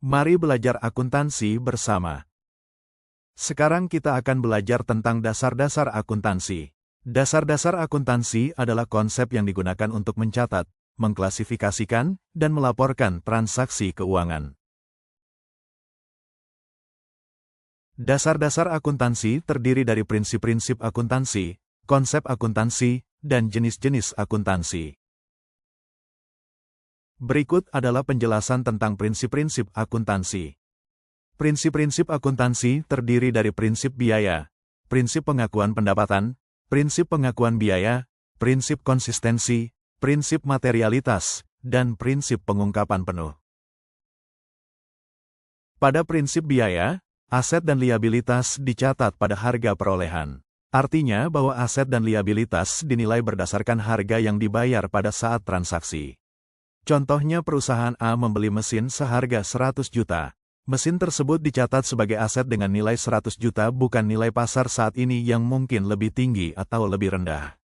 Mari belajar akuntansi bersama. Sekarang kita akan belajar tentang dasar-dasar akuntansi. Dasar-dasar akuntansi adalah konsep yang digunakan untuk mencatat, mengklasifikasikan, dan melaporkan transaksi keuangan. Dasar-dasar akuntansi terdiri dari prinsip-prinsip akuntansi, konsep akuntansi, dan jenis-jenis akuntansi. Berikut adalah penjelasan tentang prinsip-prinsip akuntansi. Prinsip-prinsip akuntansi terdiri dari prinsip biaya, prinsip pengakuan pendapatan, prinsip pengakuan biaya, prinsip konsistensi, prinsip materialitas, dan prinsip pengungkapan penuh. Pada prinsip biaya, aset dan liabilitas dicatat pada harga perolehan. Artinya bahwa aset dan liabilitas dinilai berdasarkan harga yang dibayar pada saat transaksi. Contohnya perusahaan A membeli mesin seharga 100 juta. Mesin tersebut dicatat sebagai aset dengan nilai 100 juta bukan nilai pasar saat ini yang mungkin lebih tinggi atau lebih rendah.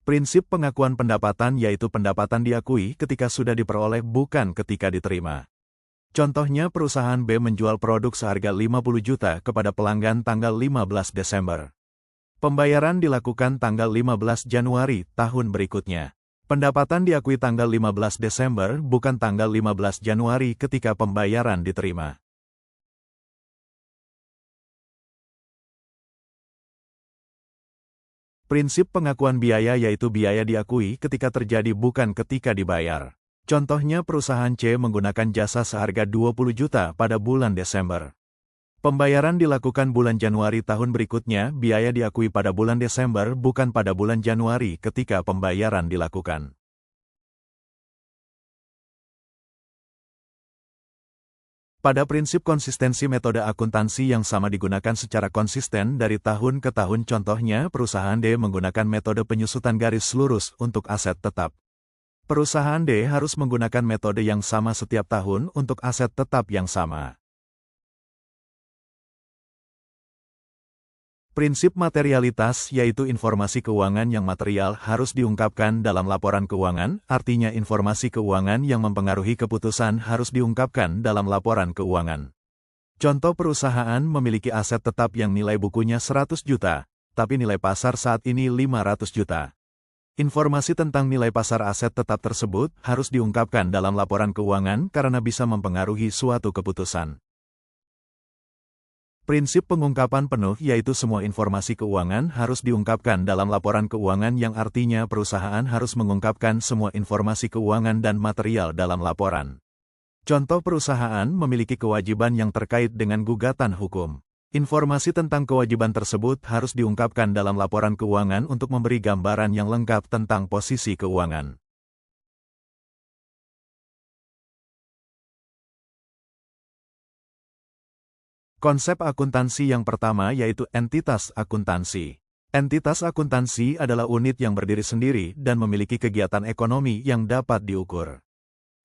Prinsip pengakuan pendapatan yaitu pendapatan diakui ketika sudah diperoleh bukan ketika diterima. Contohnya perusahaan B menjual produk seharga 50 juta kepada pelanggan tanggal 15 Desember. Pembayaran dilakukan tanggal 15 Januari tahun berikutnya. Pendapatan diakui tanggal 15 Desember bukan tanggal 15 Januari ketika pembayaran diterima. Prinsip pengakuan biaya yaitu biaya diakui ketika terjadi bukan ketika dibayar. Contohnya perusahaan C menggunakan jasa seharga 20 juta pada bulan Desember. Pembayaran dilakukan bulan Januari tahun berikutnya, biaya diakui pada bulan Desember bukan pada bulan Januari ketika pembayaran dilakukan. Pada prinsip konsistensi metode akuntansi yang sama digunakan secara konsisten dari tahun ke tahun, contohnya perusahaan D menggunakan metode penyusutan garis lurus untuk aset tetap. Perusahaan D harus menggunakan metode yang sama setiap tahun untuk aset tetap yang sama. Prinsip materialitas yaitu informasi keuangan yang material harus diungkapkan dalam laporan keuangan, artinya informasi keuangan yang mempengaruhi keputusan harus diungkapkan dalam laporan keuangan. Contoh perusahaan memiliki aset tetap yang nilai bukunya 100 juta, tapi nilai pasar saat ini 500 juta. Informasi tentang nilai pasar aset tetap tersebut harus diungkapkan dalam laporan keuangan karena bisa mempengaruhi suatu keputusan. Prinsip pengungkapan penuh yaitu semua informasi keuangan harus diungkapkan dalam laporan keuangan yang artinya perusahaan harus mengungkapkan semua informasi keuangan dan material dalam laporan. Contoh perusahaan memiliki kewajiban yang terkait dengan gugatan hukum. Informasi tentang kewajiban tersebut harus diungkapkan dalam laporan keuangan untuk memberi gambaran yang lengkap tentang posisi keuangan. Konsep akuntansi yang pertama yaitu entitas akuntansi. Entitas akuntansi adalah unit yang berdiri sendiri dan memiliki kegiatan ekonomi yang dapat diukur.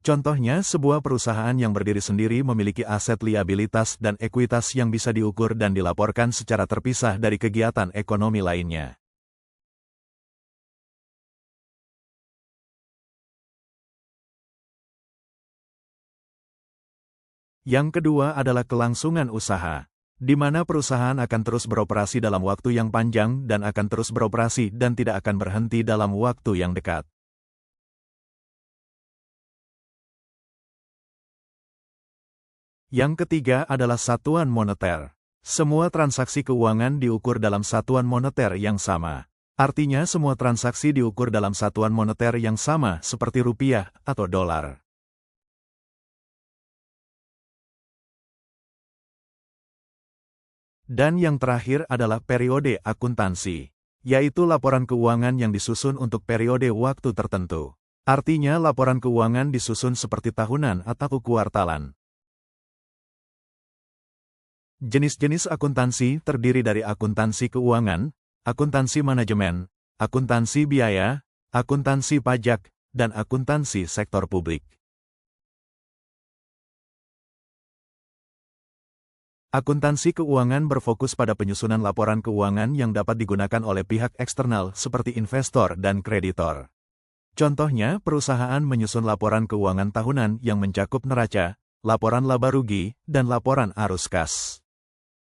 Contohnya, sebuah perusahaan yang berdiri sendiri memiliki aset liabilitas dan ekuitas yang bisa diukur dan dilaporkan secara terpisah dari kegiatan ekonomi lainnya. Yang kedua adalah kelangsungan usaha, di mana perusahaan akan terus beroperasi dalam waktu yang panjang dan akan terus beroperasi dan tidak akan berhenti dalam waktu yang dekat. Yang ketiga adalah satuan moneter. Semua transaksi keuangan diukur dalam satuan moneter yang sama. Artinya semua transaksi diukur dalam satuan moneter yang sama seperti rupiah atau dolar. Dan yang terakhir adalah periode akuntansi, yaitu laporan keuangan yang disusun untuk periode waktu tertentu. Artinya laporan keuangan disusun seperti tahunan atau kuartalan. Jenis-jenis akuntansi terdiri dari akuntansi keuangan, akuntansi manajemen, akuntansi biaya, akuntansi pajak, dan akuntansi sektor publik. Akuntansi keuangan berfokus pada penyusunan laporan keuangan yang dapat digunakan oleh pihak eksternal seperti investor dan kreditor. Contohnya, perusahaan menyusun laporan keuangan tahunan yang mencakup neraca, laporan laba rugi, dan laporan arus kas.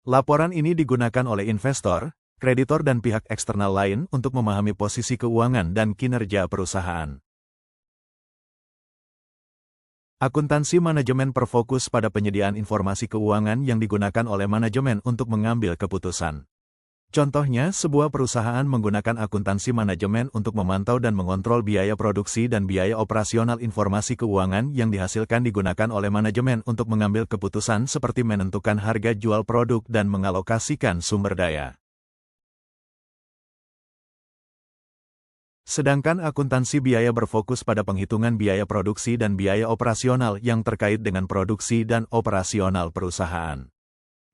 Laporan ini digunakan oleh investor, kreditor dan pihak eksternal lain untuk memahami posisi keuangan dan kinerja perusahaan. Akuntansi manajemen berfokus pada penyediaan informasi keuangan yang digunakan oleh manajemen untuk mengambil keputusan. Contohnya, sebuah perusahaan menggunakan akuntansi manajemen untuk memantau dan mengontrol biaya produksi dan biaya operasional. Informasi keuangan yang dihasilkan digunakan oleh manajemen untuk mengambil keputusan seperti menentukan harga jual produk dan mengalokasikan sumber daya. Sedangkan akuntansi biaya berfokus pada penghitungan biaya produksi dan biaya operasional yang terkait dengan produksi dan operasional perusahaan.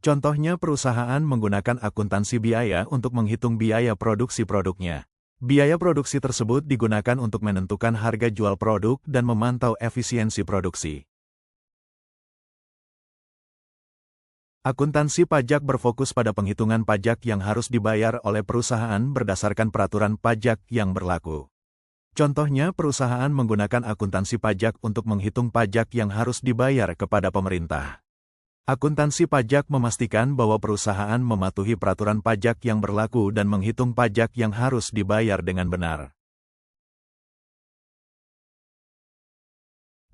Contohnya, perusahaan menggunakan akuntansi biaya untuk menghitung biaya produksi produknya. Biaya produksi tersebut digunakan untuk menentukan harga jual produk dan memantau efisiensi produksi. Akuntansi pajak berfokus pada penghitungan pajak yang harus dibayar oleh perusahaan berdasarkan peraturan pajak yang berlaku. Contohnya, perusahaan menggunakan akuntansi pajak untuk menghitung pajak yang harus dibayar kepada pemerintah. Akuntansi pajak memastikan bahwa perusahaan mematuhi peraturan pajak yang berlaku dan menghitung pajak yang harus dibayar dengan benar.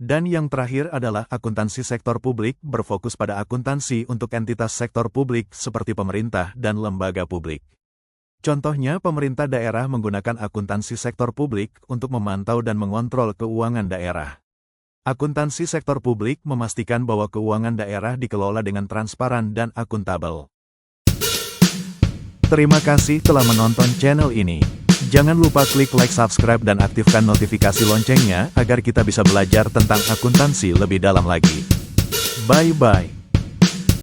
Dan yang terakhir adalah akuntansi sektor publik, berfokus pada akuntansi untuk entitas sektor publik seperti pemerintah dan lembaga publik. Contohnya, pemerintah daerah menggunakan akuntansi sektor publik untuk memantau dan mengontrol keuangan daerah. Akuntansi sektor publik memastikan bahwa keuangan daerah dikelola dengan transparan dan akuntabel. Terima kasih telah menonton channel ini. Jangan lupa klik like, subscribe, dan aktifkan notifikasi loncengnya agar kita bisa belajar tentang akuntansi lebih dalam lagi. Bye-bye.